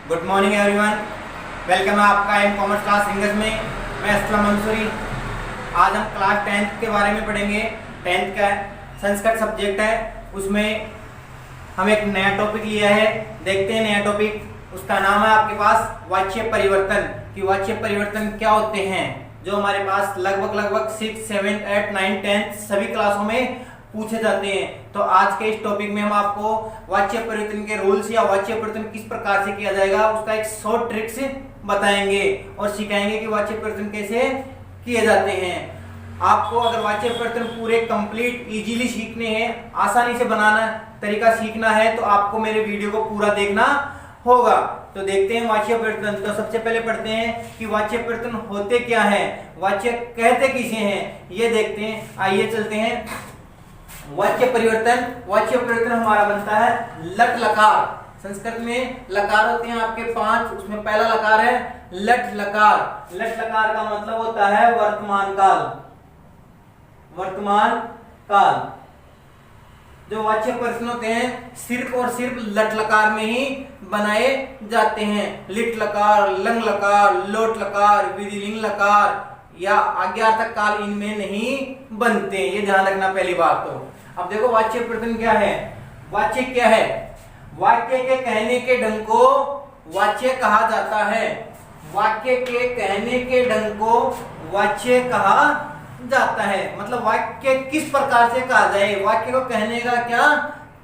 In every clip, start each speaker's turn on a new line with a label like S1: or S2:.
S1: Good morning everyone, welcome है आपका M commerce class English में। मैं असलम मंसूरी। आज हम क्लास 10th के बारे में पढ़ेंगे। 10th का संस्कृत सब्जेक्ट है, उसमें हम एक नया टॉपिक लिया है। देखते हैं नया टॉपिक, उसका नाम है आपके पास वाच्य परिवर्तन। कि वाच्य परिवर्तन क्या होते हैं, जो हमारे पास लगभग 6, 7, 8, 9, 10 सभी क्लासों में पूछे जाते हैं। तो आज के इस टॉपिक में हम आपको वाच्य परिवर्तन के रूल्स या वाच्य परिवर्तन किस प्रकार से किया जाएगा उसका एक शॉर्ट ट्रिक्स बताएंगे और सिखाएंगे कि वाच्य परिवर्तन कैसे किए जाते हैं। आपको अगर वाच्य परिवर्तन पूरे कंप्लीट इजीली सीखने हैं, आसानी से बनाना तरीका सीखना है, तो आपको मेरे वीडियो को पूरा देखना होगा। तो देखते हैं वाच्य परिवर्तन। तो सबसे पहले पढ़ते हैं कि वाच्य परिवर्तन होते क्या है, वाच्य कहते किसे हैं, ये देखते हैं। आइए चलते हैं। वाच्य परिवर्तन हमारा बनता है लट लकार। संस्कृत में लकार होते हैं आपके 5, उसमें पहला लकार है लट लकार। लट लकार का मतलब होता है वर्तमान काल। जो वाच्य परिवर्तन होते हैं सिर्फ और सिर्फ लट लकार में ही बनाए जाते हैं। लिट लकार, लंग लकार, लोट लकार, विधिलिंग लकार या आज्ञार्थक काल इनमें नहीं बनते, ये ध्यान रखना पहली बात। तो अब देखो वाच्य परिवर्तन क्या है। वाच्य क्या है? वाक्य के कहने के ढंग को वाच्य कहा जाता है। वाक्य के कहने के ढंग को वाच्य कहा जाता है। मतलब वाक्य किस प्रकार से कहा जाए, वाक्य को कहने का क्या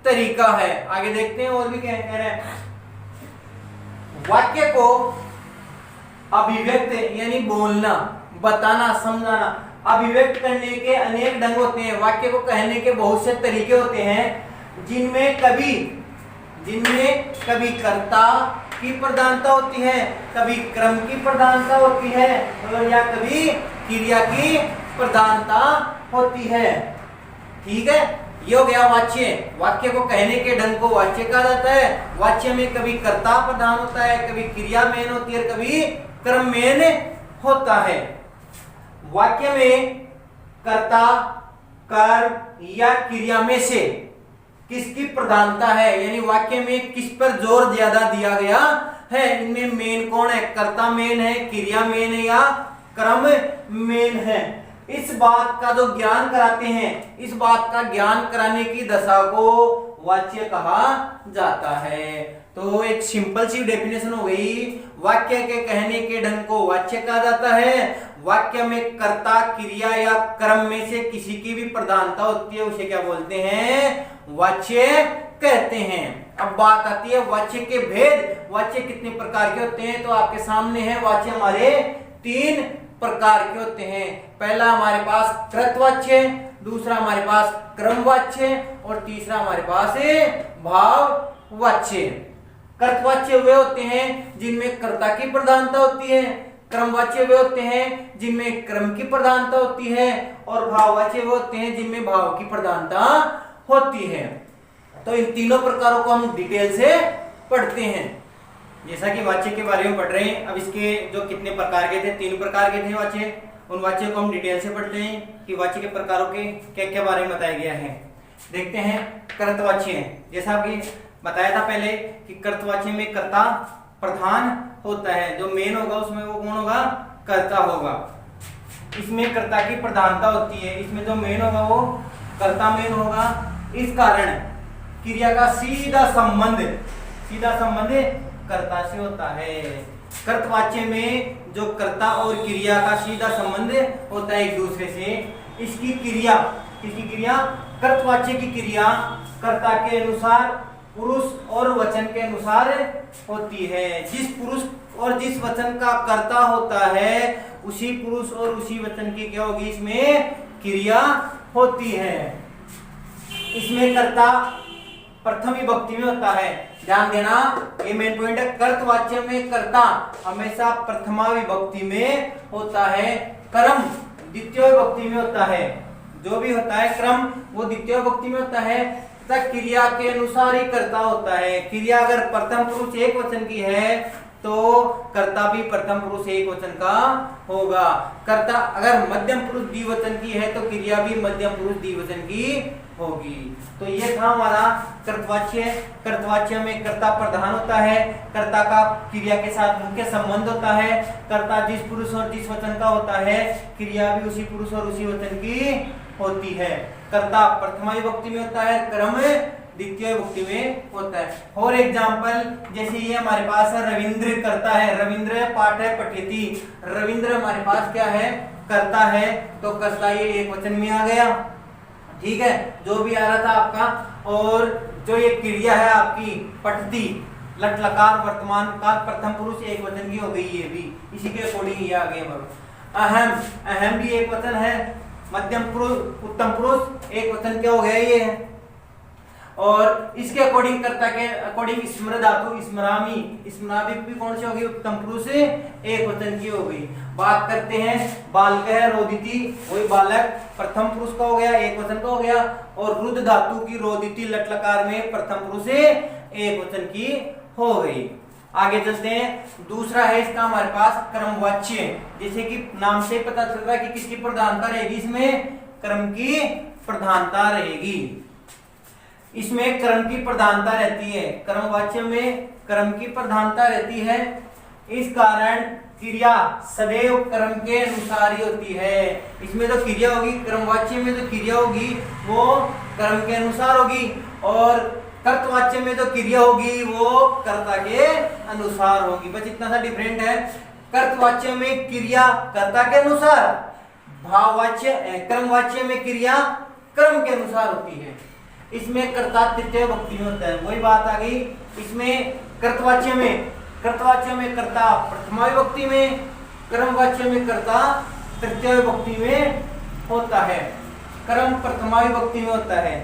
S1: तरीका है। आगे देखते हैं और भी क्या कह रहे हैं। वाक्य को अभिव्यक्त यानी बोलना, बताना, समझाना, अभिव्यक्त करने के अनेक ढंग होते हैं। वाक्य को कहने के बहुत से तरीके होते हैं, जिनमें कभी कर्ता की प्रधानता होती है, कभी क्रम की प्रधानता होती है और या कभी क्रिया की प्रधानता होती है। ठीक है, ये हो गया वाच्य। वाक्य को कहने के ढंग को वाच्य कहा जाता है। वाच्य में कभी कर्ता प्रधान होता है, कभी क्रिया मेन होती है, कभी क्रम मेन होता है। वाक्य में कर्ता, कर्म या क्रिया में से किसकी प्रधानता है, यानी वाक्य में किस पर जोर ज्यादा दिया गया है। इनमें मेन कौन है, कर्ता मेन है, क्रिया मेन है या क्रम मेन है। इस बात का जो ज्ञान कराते हैं, इस बात का ज्ञान कराने की दशा को वाच्य कहा जाता है। तो एक सिंपल सी डेफिनेशन हो गई। वाक्य के कहने के ढंग को वाच्य कहा जाता है। वाक्य में कर्ता, क्रिया या क्रम में से किसी की भी प्रधानता होती है, उसे क्या बोलते हैं, वाच्य कहते हैं। अब बात आती है वाच्य के भेद। वाच्य कितने प्रकार के होते हैं, तो आपके सामने है वाच्य हमारे 3 प्रकार के होते हैं। पहला हमारे पास कृतवाच्य, दूसरा हमारे पास क्रमवाच्य और तीसरा हमारे पास भाववाच्य। कृतवाच्य वे होते हैं जिनमें कर्ता की प्रधानता होती है, क्रमवाच्य वे होते हैं जिनमें क्रम की प्रधानता होती है और भाववाच्य वे होते हैं जिनमें भाव की प्रधानता होती है। तो इन तीनों प्रकारों को हम डिटेल से पढ़ते हैं। जैसा कि वाच्य के बारे में पढ़ रहे हैं, अब इसके जो कितने प्रकार के थे, 3 प्रकार के थे वाच्य। उन वाच्यों को हम डिटेल से पढ़ते हैं कि वाच्य के प्रकारों के क्या क्या बारे में बताया गया है। देखते हैं कर्तवाच्य। जैसा कि बताया था पहले कि कर्तवाच्य में कर्ता प्रधान होता है, जो मेन होगा उसमें वो कौन होगा, कर्ता होगा। इसमें कर्ता की प्रधानता होती है, इसमें जो मेन होगा वो कर्ता मेन होगा। इस कारण क्रिया का सीधा संबंध कर्ता से होता है। कर्तवाच्य में जो कर्ता और क्रिया का सीधा संबंध होता है एक दूसरे से। किसकी क्रिया, कर्तवाच्य की क्रिया कर्ता के अनुसार, पुरुष और वचन के अनुसार होती है। जिस पुरुष और जिस वचन का कर्ता होता है, उसी पुरुष और उसी वचन की क्या होगी, इसमें क्रिया होती है। इसमें कर्ता प्रथम विभक्ति में होता है। ध्यान देना, ये मेन पॉइंट है। कर्तवाच्य में कर्ता हमेशा प्रथमा विभक्ति में होता है, क्रम द्वितीय विभक्ति में होता है। जो भी होता है क्रम वो द्वितीय विभक्ति में होता है तथा क्रिया के अनुसार ही कर्ता होता है। क्रिया अगर प्रथम पुरुष एक वचन की है तो कर्ता भी प्रथम पुरुष एक वचन का होगा। कर्ता अगर मध्यम पुरुष द्विवचन की है तो क्रिया भी मध्यम पुरुष द्विवचन की होगी। तो ये था हमारा कर्तवाच्य। कर्तवाच्य में कर्ता प्रधान होता है, कर्ता का क्रिया के साथ मुख्य संबंध होता है, कर्ता जिस पुरुष और जिस वचन का होता है, क्रिया भी उसी पुरुष और उसी वचन की होती है। कर्ता प्रथमा विभक्ति में होता है, कर्म द्वितीय विभक्ति में होता है। और एग्जांपल जैसे ये हमारे पास है रविंद्र करता है, रविंद्र पाठ है पठेती, रविंद्र हमारे पास क्या है, करता है, तो करता ये एक वचन में आ गया। ठीक है, जो भी आ रहा था आपका। और जो ये क्रिया है आपकी पठती, लट लकार वर्तमान काल प्रथम पुरुष एक वचन की हो गई, ये भी इसी के अकॉर्डिंग ये आ गए। अहम, अहम भी एक वचन है, मध्यम पुरुष उत्तम पुरुष एक वचन क्या हो गया ये है। और इसके अकॉर्डिंग कर्ता के अकॉर्डिंग स्मृ धातु स्मरामी, स्मरामी भी कौन सी होगी, उत्तम पुरुष एक वचन की हो गई। बात करते हैं बालक है रोदिति, वही बालक प्रथम पुरुष का हो गया, एक वचन का हो गया। और रुद्र धातु की रोदिति लट लकार में प्रथम पुरुष एक वचन की हो गई। आगे चलते हैं। दूसरा है इसका हमारे पास क्रमवाच्य, जैसे कि नाम से पता चल रहा है कि किसकी प्रधानता रहेगी, इसमें क्रम की प्रधानता रहेगी, इसमें क्रम की प्रधानता रहती है। क्रमवाच्य में क्रम की प्रधानता रहती है, इस कारण क्रिया सदैव क्रम के अनुसार ही होती है। इसमें तो क्रिया होगी, क्रमवाच्य में जो क्रिया होगी वो क्रम के अनुसार होगी, और कर्तवाच्य में जो क्रिया होगी वो कर्ता के अनुसार होगी। बस इतना सा डिफरेंट है। कर्तवाच्य में क्रिया कर्ता के अनुसार, भाववाच्य क्रमवाच्य में क्रिया क्रम के अनुसार होती है। इसमें कर्ता तृतीय विभक्ति में होता है, वही बात आ गई। इसमें कर्तवाच्य में कर्ता प्रथमा विभक्ति में, क्रमवाच्य में कर्ता तृतीय विभक्ति में होता है, क्रम प्रथमा विभक्ति में होता है।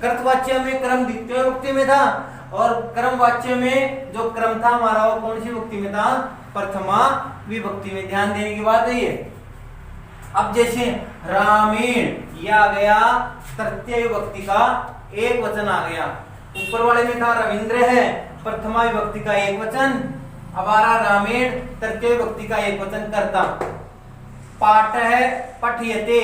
S1: कर्तवाच्य में क्रम द्वितीय विभक्ति में था, और क्रमवाच्य में जो क्रम था हमारा वो कौन सी विभक्ति में था, प्रथमा विभक्ति में। ध्यान देने की बात है ये। अब जैसे रामेण, यह आ गया तृतीय विभक्ति का एक वचन आ गया। ऊपर वाले में था रविंद्र है प्रथमा विभक्ति का एक वचन, अब आ रहा रामेण तृतीय विभक्ति का एक वचन करता। पाठ है पठयते,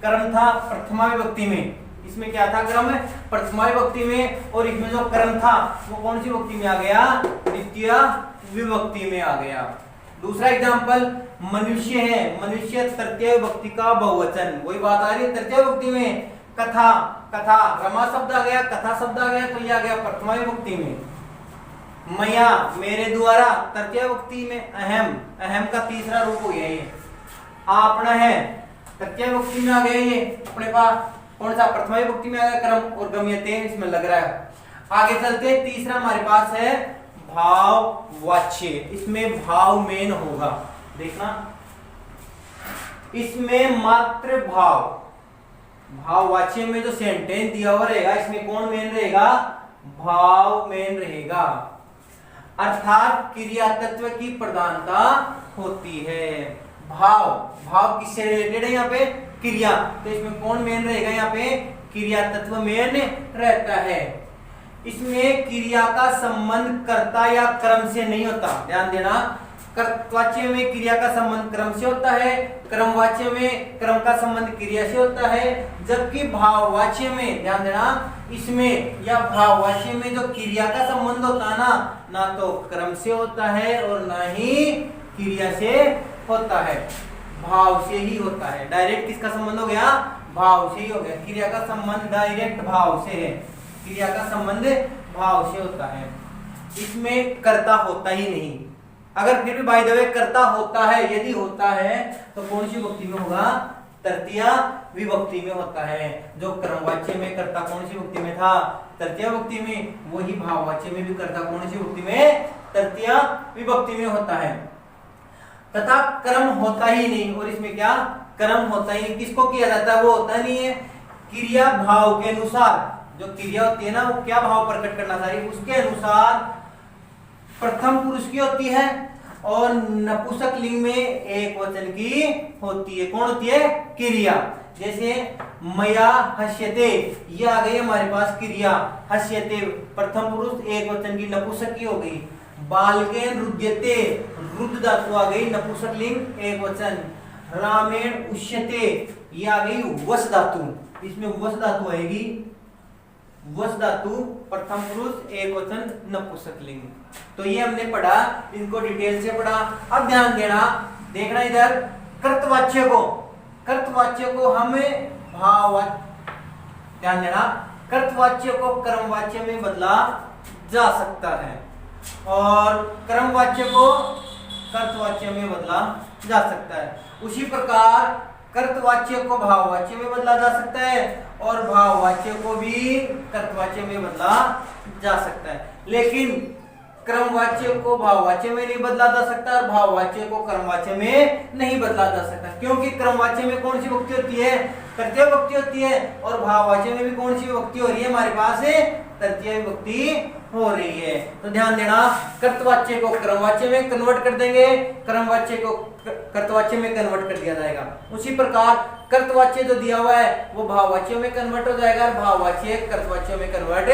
S1: कर्म था प्रथमा विभक्ति में, इसमें क्या था क्रम प्रथमा विभक्ति में, और इसमें जो क्रम था वो कौन सी विभक्ति में आ गया, द्वितीय विभक्ति में आ गया। दूसरा एग्जांपल मनुष्य है, मनुष्य तृतीय विभक्ति का बहुवचन, वही बात आ रही है तृतीय विभक्ति में। कथा, कथा रमा शब्द आ गया, कथा शब्द आ गया, तो ये आ गया प्रथमा विभक्ति में। मया मेरे द्वारा तृतीय विभक्ति में। अहम, अहम का तीसरा रूप हो गया ये। आपना है तृतीय विभक्ति में आ गया ये, अपने पास कौन सा प्रथमा विभक्ति में आ गया क्रम, और गम्यते इसमें लग रहा है। आगे चलते, तीसरा हमारे पास है भाववाच्य, इसमें भाव मेन होगा, देखना इसमें मात्र भाव, भाववाच्य में जो सेंटेंस दिया हुआ रहेगा इसमें कौन मेन रहेगा, भाव मेन रहेगा, अर्थात क्रिया तत्व की प्रधानता होती है। भाव, भाव किससे रिलेटेड है यहाँ पे, क्रिया, तो इसमें कौन मेन रहेगा, यहाँ पे क्रिया तत्व मेन रहता है। इसमें क्रिया का संबंध कर्ता या क्रम से नहीं होता, ध्यान देना। कर्तवाच्य में क्रिया का संबंध क्रम से होता है, क्रमवाच्य में क्रम का संबंध क्रिया से होता है, जबकि भाववाच्य में ध्यान देना, इसमें या भाववाच्य में जो क्रिया का संबंध होता है ना तो क्रम से होता है और ना ही क्रिया से होता है, भाव से ही होता है। डायरेक्ट किसका संबंध हो गया, भाव से ही हो गया। क्रिया का संबंध डायरेक्ट भाव से है, क्रिया का संबंध भाव से होता है, इसमें कर्ता होता ही नहीं। अगर फिर भी बाय द वे कर्ता होता है, यदि होता है तो कौन सी विभक्ति में होगा, तृतीय विभक्ति में होता है। जो क्रमवाच्य में कर्ता कौन सी विभक्ति में था, तृतीय विभक्ति में, वही भाववाच्य में भी कर्ता कौन सी विभक्ति में, तृतीय विभक्ति में होता है। तथा क्रम होता ही नहीं, और इसमें क्या क्रम होता ही नहीं, किसको किया जाता है, वो होता नहीं है। क्रिया भाव के अनुसार, जो क्रिया होती है ना वो क्या भाव प्रकट करना चाहिए, उसके अनुसार प्रथम पुरुष की होती है और नपुंसक लिंग में एक वचन की होती है। कौन होती है, क्रिया। जैसे मया हस्यते, ये आ गई हमारे पास क्रिया, हस्यते प्रथम पुरुष एक वचन की, नपुंसक की हो गई। बालकेन रुद्यते, रुद्र धातु आ गई, नपुंसक लिंग एक वचन। रामेण उष्यते, ये आ गई वस धातु, इसमें वस धातु आएगी, वस धातु प्रथम पुरुष एक वचन नपुंसकलिंग। तो ये हमने पढ़ा, इनको डिटेल से पढ़ा। अब ध्यान देना, देखना इधर कर्तवाच्य को हमें ध्यान देना, कर्तवाच्य को कर्मवाच्य में बदला जा सकता है और कर्मवाच्य को कर्तवाच्य में बदला जा सकता है। उसी प्रकार कर्तवाच्य को भाववाच्य में बदला जा सकता है और भाववाच्य को भी कर्तवाच्य में बदला जा सकता है, लेकिन क्रमवाच्य को भाववाच्य में नहीं बदला जा सकता और भाववाच्य को कर्मवाच्य में नहीं बदला जा सकता, क्योंकि क्रमवाच्य में कौन सी विभक्ति होती है? तृतीय विभक्ति होती है और भाववाच्य में भी कौन सी विभक्ति हो रही है? हमारे पास तृतीय विभक्ति हो रही है। तो ध्यान देना, कर्तवाच्य को क्रमवाच्य में कन्वर्ट कर देंगे, क्रमवाच्य को कर्तवाच्य में कन्वर्ट कर दिया जाएगा। उसी प्रकार कर्तवाच्य जो दिया हुआ है वो भाववाच्य में कन्वर्ट हो जाएगा और भाववाच्य कर्तवाच्य में कन्वर्ट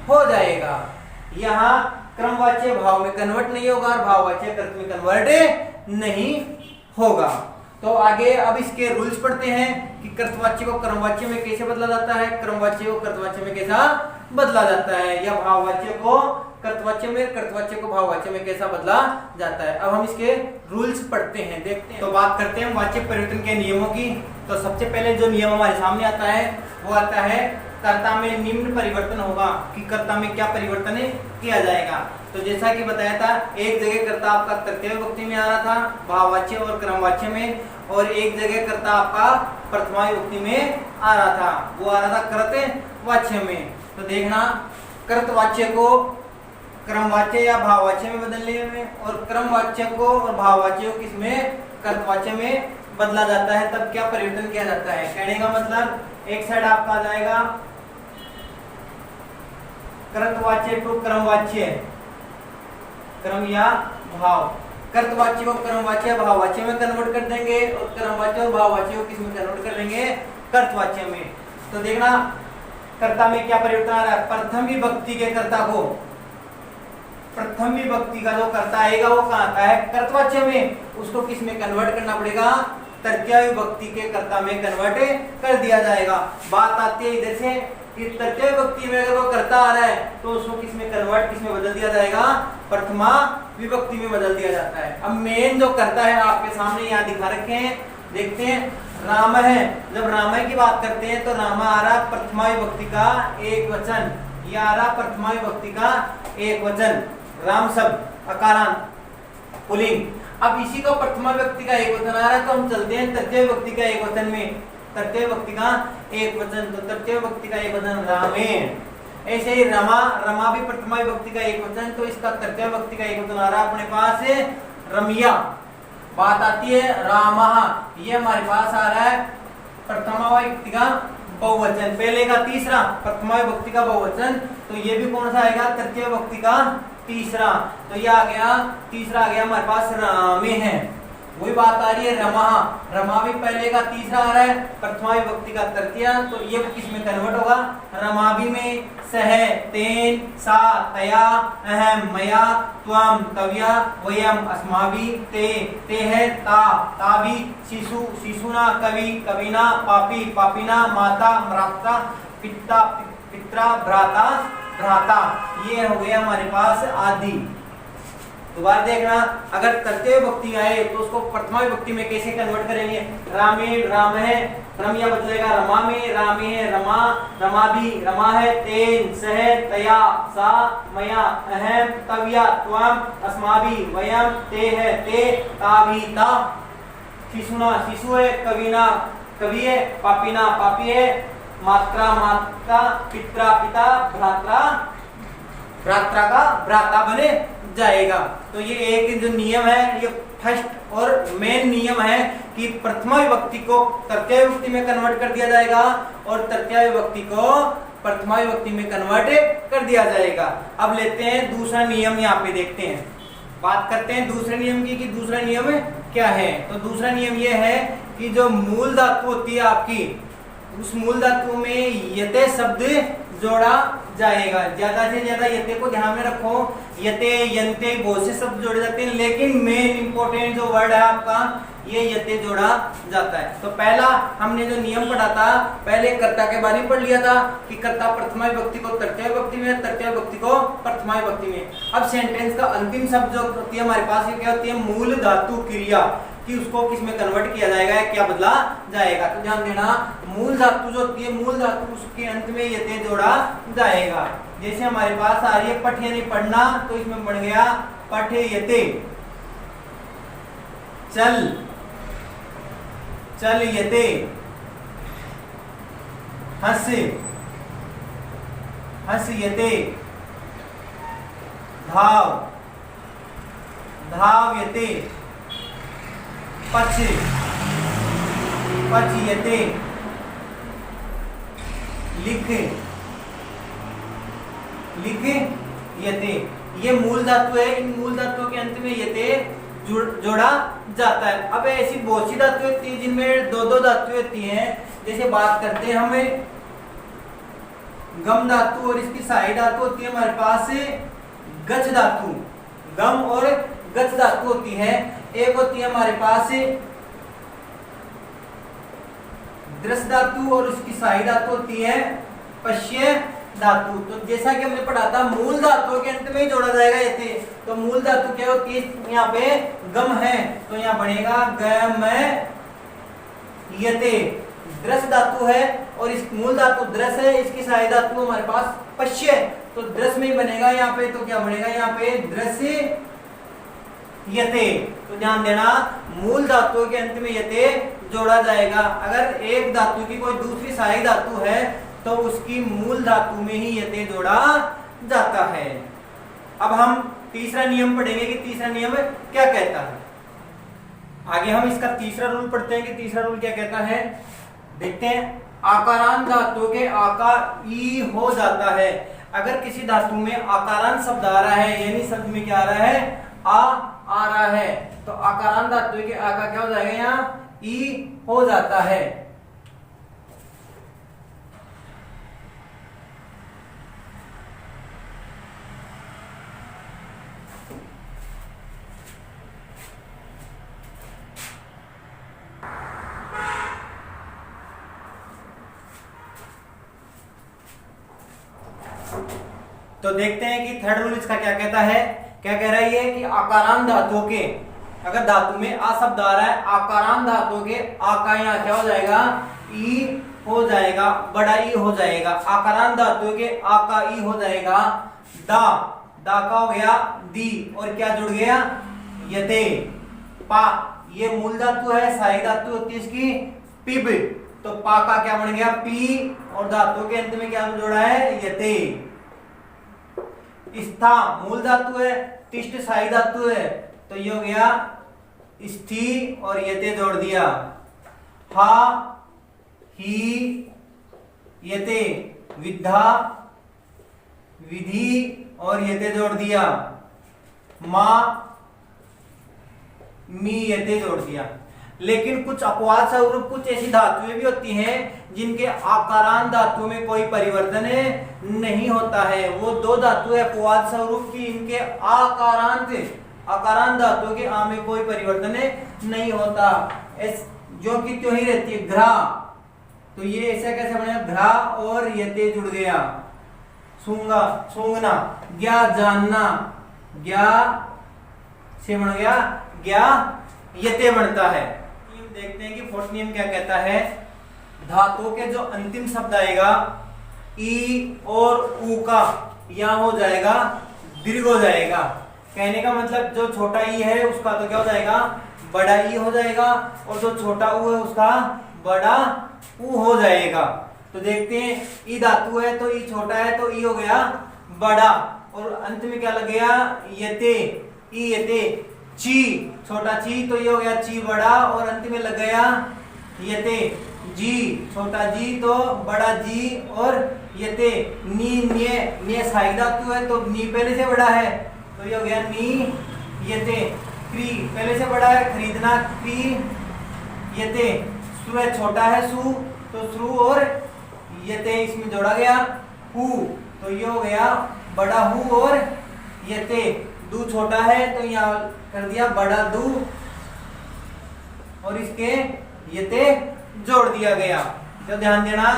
S1: हो जाएगा। यहाँ क्रमवाच्य भाव में कन्वर्ट नहीं होगा और भाववाच्य कर्त में कन्वर्ट नहीं होगा। तो आगे अब इसके रूल्स पढ़ते हैं कि कर्तवाच्य को क्रमवाच्य में कैसे बदला जाता है, क्रमवाच्य को कर्तवाच्य में कैसा बदला जाता है, या भाववाच्य को कर्तवाच्य में, कर्तवाच्य को भाववाच्य में कैसा बदला जाता है। अब हम इसके रूल्स पढ़ते हैं, देखते हैं। तो बात करते हैं वाच्य परिवर्तन के नियमों की। तो सबसे पहले जो नियम हमारे सामने आता है वो आता है कर्ता में निम्न परिवर्तन होगा, कि कर्ता में क्या परिवर्तन किया जाएगा। तो जैसा कि बताया था, एक जगह कर्ता आपका तृतीय विभक्ति में आ रहा था भाववाच्य और क्रमवाच्य में, और एक जगह कर्ता आपका प्रथमा विभक्ति में आ रहा था, वो आ रहा था कर्तवाच्य में। तो देखना, कर्तवाच्य को क्रमवाच्य या भाववाच्य में बदलने में और क्रमवाच्य को और भाववाच्य को किसमें? कर्तवाच्य में बदला जाता है, तब क्या परिवर्तन किया जाता है? कहने का मतलब एक साइड आपका आ जाएगा कर्तवाच्य टू क्रमवाच्य, क्रम या भाव, कर्तवाच्य को क्रमवाच्य भाववाच्य में कन्वर्ट कर देंगे और क्रमवाच्य और भाववाच्य को किसमें कन्वर्ट कर देंगे? कर्तवाच्य में। तो देखना कर्ता में क्या परिवर्तन आ रहा है? प्रथम विभक्ति के कर्ता को, प्रथम विभक्ति का जो कर्ता आएगा वो कहाँ आता है? कर्तवाच्य में, उसको किसमें कन्वर्ट करना पड़ेगा? तृतीय विभक्ति के कर्ता में कन्वर्ट कर दिया जाएगा। बात आती है इधर से कि तृतीय विभक्ति में अगर वो कर्ता आ रहा है तो उसको किसमें कन्वर्ट, किसमें बदल दिया जाएगा? प्रथमा विभक्ति में बदल दिया जाता है। अब मेन जो कर्ता है आपके सामने यहाँ दिखा रखे हैं, देखते हैं। राम है, जब राम की बात करते हैं तो रामा आ रहा प्रथमा विभक्ति का एक वचन, या आ रहा प्रथमा विभक्ति का एक वचन, राम शब्द अकारांत पुल्लिंग। अब इसी को प्रथमा विभक्ति का एक वचन आ रहा है, तो हम चलते हैं तृतीय विभक्ति का एक वचन में, तृतीय विभक्ति का एक वचन। तो तृतीय विभक्ति का एक वचन रामे, ऐसे ही रमा, रमा भी प्रथमा विभक्ति का एक वचन, तो इसका तृतीय विभक्ति का एक वचन आ रहा है अपने पास रमिया। बात आती है रामा, ये हमारे पास आ रहा है प्रथमा विभक्ति का बहुवचन, पहले का तीसरा प्रथमा विभक्ति का बहुवचन, तो ये भी कौन सा आएगा? तृतीय विभक्ति का तीसरा। तो ये आ गया, तीसरा आ गया हमारे पास रामे है। वही बात आ रही है रमा, रमा भी पहले का तीसरा आ रहा है, प्रथमा विभक्ति का तृतीय, तो ये किसमें कन्वर्ट होगा? रमाभि में। सह, तेन, सा, तया, अहम, मया, त्वम, तव्या, वयम, अस्माभि, ते, तेह, ता, ताभि, शिशु, शिशुना, कवि, कविना, पापी, पापिना, माता, माता, पिता, पित्रा, भ्राता, भ्राता। ये हो गया हमारे पास आदि। दोबारा देखना, अगर तृतीय विभक्ति आए तो उसको प्रथमा विभक्ति में कैसे कन्वर्ट करेंगे? रामे, राम है, रमिया बदलेगा रमा में, रामे है, रमा, रमाभि, रमा है, तेन, सह, तया, सा, मया, अहम, तव्या, त्वम, अस्माभि, वयम, ते है, ते, ताभि, ता, शिशुना, शिशु है, कविना, कवि है, पापिना, पापी है, मात्रा, माता, पित्रा, पिता, भ्रात्रा, भ्रात्रा का भ्राता बने जाएगा। तो ये एक जो नियम है, ये फर्स्ट और मेन नियम है कि प्रथमा विभक्ति को तृतीय विभक्ति में कन्वर्ट कर दिया जाएगा और तृतीय विभक्ति को प्रथमा विभक्ति में कन्वर्ट कर दिया जाएगा। अब लेते हैं दूसरा नियम, यहाँ पे देखते हैं, बात करते हैं दूसरे नियम की कि दूसरा नियम क्या है। तो दूसरा नियम ये है कि जो मूल धातु होती है आपकी, उस मूल धातु में यते शब्द जोड़ा जाएगा। ज्यादा से ज्यादा यते को ध्यान में रखो, यते, यंते बहुत से शब्द जोड़े जाते हैं, लेकिन मेन इंपॉर्टेंट जो वर्ड है आपका ये यते जोड़ा जाता है। तो पहला हमने जो नियम पढ़ा था, पहले कर्ता के बारे में पढ़ लिया था कि कर्ता प्रथमा विभक्ति को तृतीय विभक्ति में, तृतीय विभक्ति को प्रथमा विभक्ति में। अब सेंटेंस का अंतिम शब्द जो होती है हमारे पास, ये क्या होती है, मूल धातु क्रिया, कि उसको किस में कन्वर्ट किया जाएगा, क्या बदला जाएगा। तो ध्यान देना, मूल धातु जो होती है, मूल धातु उसके अंत में यते जोड़ा जाएगा। जैसे हमारे पास आ रही है पठ यानी पढ़ना, तो इसमें बन गया पठ यते, चल चल यते, हंस हंस यते, धाव धाव यते, पच पच यते, लिख लिख यते। ये मूल धातु है, इन मूल धातुओं के अंत में यते जोड़ा जाता है। अब ऐसी बहुत सी धातु होती है जिनमें दो दो धातु होती हैं। जैसे बात करते हैं हमें गम धातु और इसकी सहायक धातु होती है हमारे पास गच धातु, गम और गच धातु होती है। एक होती है हमारे पास दृश्य धातु और उसकी सहायक धातु होती है पश्य धातु। तो जैसा कि हमने पढ़ा था, मूल धातु के अंत में ही जोड़ा जाएगा यते। तो मूल धातु क्या होती है, यहाँ पे गम है तो यहाँ बनेगा गम यते। दृश्य धातु है और इस मूल धातु दृश्य है, इसकी सहायक धातु हमारे पास पश्य, तो दृश्य में ही बनेगा यहाँ पे। तो क्या बनेगा यहाँ पे, दृश्य यते। तो ध्यान देना, मूल धातु के अंत में यते जोड़ा जाएगा। अगर एक धातु की कोई दूसरी सहायक धातु है तो उसकी मूल धातु में ही यते जोड़ा जाता है। अब हम तीसरा नियम पढ़ेंगे कि तीसरा नियम क्या कहता है। आगे हम इसका तीसरा रूल पढ़ते हैं कि तीसरा रूल क्या कहता है, देखते हैं। आकारांत धातु के आकार ई हो जाता है। अगर किसी धातु में आकारांत शब्द आ रहा है, यानी शब्द में क्या आ रहा है, आ रहा है, तो आकारांत धातु के आ का क्या हो जाएगा, यहाँ ई हो जाता है। तो देखते हैं कि थर्ड रूल इसका क्या कहता है। क्या कह रहा है ये कि आकारांत धातुओं के, अगर धातु में आ शब्द आ रहा है, आकारांत धातुओं के आ का यहाँ क्या हो जाएगा, ई हो जाएगा, बड़ा ई हो जाएगा। आकारांत धातुओं के आ का ई हो जाएगा। दा दा का हो गया दी, और क्या जुड़ गया, यते। पा ये मूल धातु है, सहायक धातु होती है इसकी पिब, तो पा का क्या बन गया, पी, और धातु के अंत में क्या जोड़ा है, यते। स्था मूल धातु है, तिष्ठ सहायक धातु है, तो ये हो गया स्थि और यते जोड़ दिया। हा ही यते, विद्धा विधि और यते जोड़ दिया। मा मी यते जोड़ दिया। लेकिन कुछ अपवाद स्वरूप कुछ ऐसी धातुएं भी होती हैं जिनके आकारांत धातु में कोई परिवर्तन नहीं होता है। वो दो धातु है अपवाद स्वरूप की, इनके आकारांत धातु के आ में कोई परिवर्तन नहीं होता, जो कि त्यों ही रहती है। घ्रा, तो ये ऐसा कैसे बनेगा, घ्रा और यते जुड़ गया। सूंगा सूंघना, ज्ञा जानना, ज्ञा से बन गया ज्ञा, यते बनता है। देखते हैं कि फोर्थ नियम क्या कहता है। धातु के जो अंतिम शब्द आएगा ई और ऊ का, यहां हो जाएगा दीर्घ हो जाएगा। कहने का मतलब जो छोटा ई है उसका तो क्या हो जाएगा, बड़ा ई हो जाएगा, और जो छोटा ऊ है उसका बड़ा ऊ हो जाएगा। तो देखते हैं, ई धातु है तो ई छोटा है तो ई हो गया बड़ा, और अंत में क्या लग गया, यते, ई यते। ची छोटा ची, तो ये हो गया ची बड़ा, और अंत में लग गया यते। जी छोटा जी तो बड़ा जी, और यते। नी न्ये सहायक धातु है तो नी पहले से बड़ा है, तो ये हो गया नी यते। क्री पहले से बड़ा है, खरीदना, क्री यते। सु है छोटा है, सु तो श्रु और यते इसमें जोड़ा गया। हु तो ये हो गया बड़ा हु और यते। दू छोटा है तो यहाँ कर दिया बड़ा दू, और इसके यते जोड़ दिया गया। तो ध्यान देना,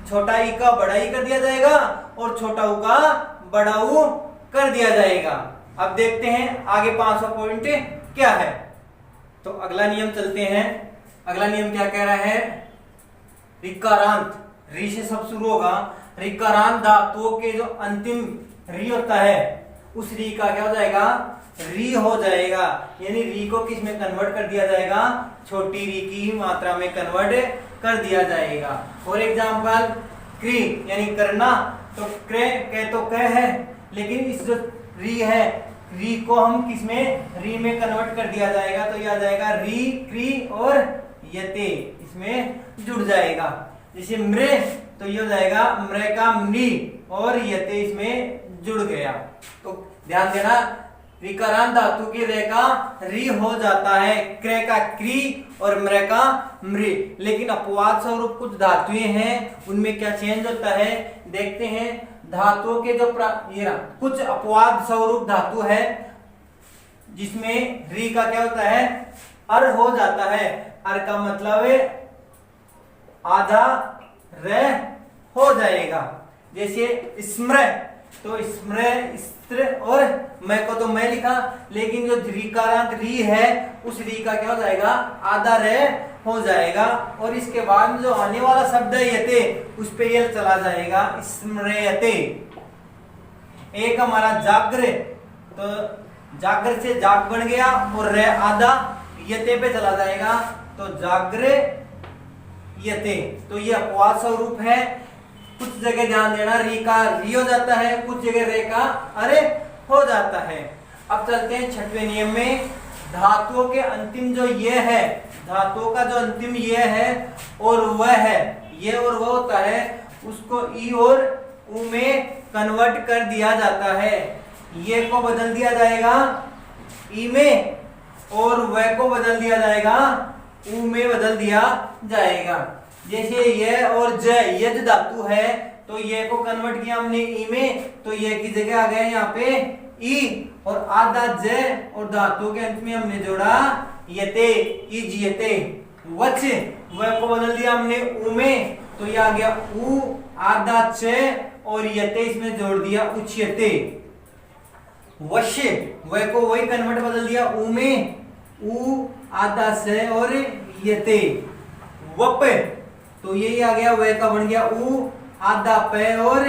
S1: छोटा ई का बड़ा ई कर दिया जाएगा और छोटा ऊ का बड़ा ऊ कर दिया जाएगा। अब देखते हैं आगे 500 पॉइंट क्या है। तो अगला नियम चलते हैं। अगला नियम क्या कह रहा है? ऋकारांत, री से सब शुरू होगा। ऋकारांत धातुओं के जो अंतिम री होता है उस री का क्या हो जाएगा? री हो जाएगा। यानी री को किस में कन्वर्ट कर दिया जाएगा? छोटी री की मात्रा में कन्वर्ट कर दिया जाएगा। फॉर एग्जाम्पल क्री यानी करना, तो क्रे कह तो कह है, लेकिन इस जो री है, री को हम किस में? री में कन्वर्ट कर दिया जाएगा। तो यह आ जाएगा री, क्री और यते इसमें जुड़ जाएगा। जैसे म्रे, तो ये हो जाएगा म्रे का म्री और यते इसमें जुड़ गया। तो ध्यान देना, ऋकारांत धातु की रे का री हो जाता है, क्रे का क्री और म्रे का म्री। लेकिन अपवाद स्वरूप कुछ धातुएं हैं, उनमें क्या चेंज होता है देखते हैं। धातुओं के जो कुछ अपवाद स्वरूप धातु है जिसमें री का क्या होता है? अर हो जाता है। अर का मतलब है आधा रे हो जाएगा। जैसे स्म्र, तो स्म्र, स्त्र और मैं को तो मैं लिखा, लेकिन जो ऋकारांत री है उस री का क्या हो जाएगा? आधा रे हो जाएगा। और इसके बाद जो आने वाला शब्द है यते, उस पे ये चला जाएगा स्म्रयते। एक हमारा जाग्र, तो जाग्र से जाग बन गया और रे आधा यते पे चला जाएगा, तो जाग्र यते। तो ये अपवाद स्वरूप है। कुछ जगह ध्यान देना, री का री हो जाता है, कुछ जगह रे का अरे हो जाता है। अब चलते हैं छठवें नियम में। धातुओं के अंतिम जो ये है, धातुओं का जो अंतिम ये है और वह है, ये और वह होता है, उसको ई और उ में कन्वर्ट कर दिया जाता है। ये को बदल दिया जाएगा ई में और वह को बदल दिया जाएगा उ में बदल दिया जाएगा। जैसे ये और ज, यज धातु है, तो ये को कन्वर्ट किया हमने ई में, तो ये की जगह आ गया यहाँ पे ई, और आधा ज और धातु के अंत में हमने जोड़ा यते, इज यते। वच, वह को बदल दिया हमने उ में, तो ये आ गया उ, आधा च और यते इसमें जोड़ दिया उच्यते। वश्य, वह को वही कन्वर्ट बदल दिया उ में, उ, आधा स और यते। वप, तो यही आ गया वह का बन गया उ, आधा प और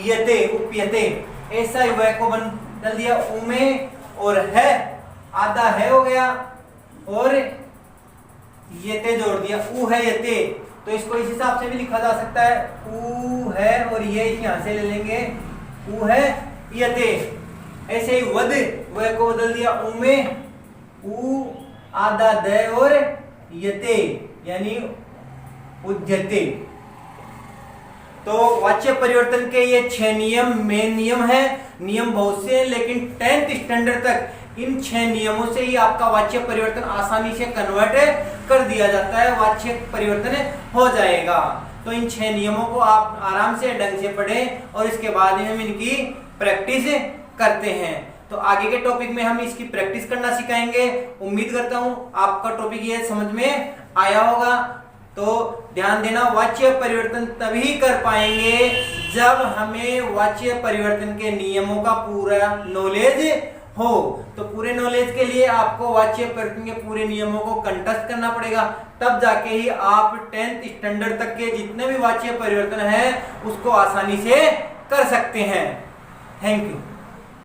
S1: यते, उपयते। ऐसा ही वह को बदल दिया उ में, और है आधा है हो गया और यते जोड़ दिया, उ है यते। तो इसको इस हिसाब से भी लिखा जा सकता है, उ है और ये यहां से ले लेंगे, उ है यते। ऐसे ही वद, वह को बदल दिया उ में, उ, आधा द और यते यानी उद्यते। तो वाच्य परिवर्तन के ये 6 नियम मेन नियम है। नियम बहुत से हैं, लेकिन 10th स्टैंडर्ड तक इन 6 नियमों से ही आपका वाच्य परिवर्तन आसानी से कन्वर्ट कर दिया जाता है, वाच्य परिवर्तन हो जाएगा। तो इन 6 नियमों को आप आराम से ढंग से पढ़ें और इसके बाद में हम इनकी प्रैक्टिस करते हैं। तो आगे के टॉपिक में हम इसकी प्रैक्टिस करना सिखाएंगे। उम्मीद करता हूं आपका टॉपिक ये समझ में आया होगा। तो ध्यान देना, वाच्य परिवर्तन तभी कर पाएंगे जब हमें वाच्य परिवर्तन के नियमों का पूरा नॉलेज हो। तो पूरे नॉलेज के लिए आपको वाच्य परिवर्तन के पूरे नियमों को कंठस्थ करना पड़ेगा, तब जाके ही आप 10th स्टैंडर्ड तक के जितने भी वाच्य परिवर्तन है उसको आसानी से कर सकते हैं। Thank you.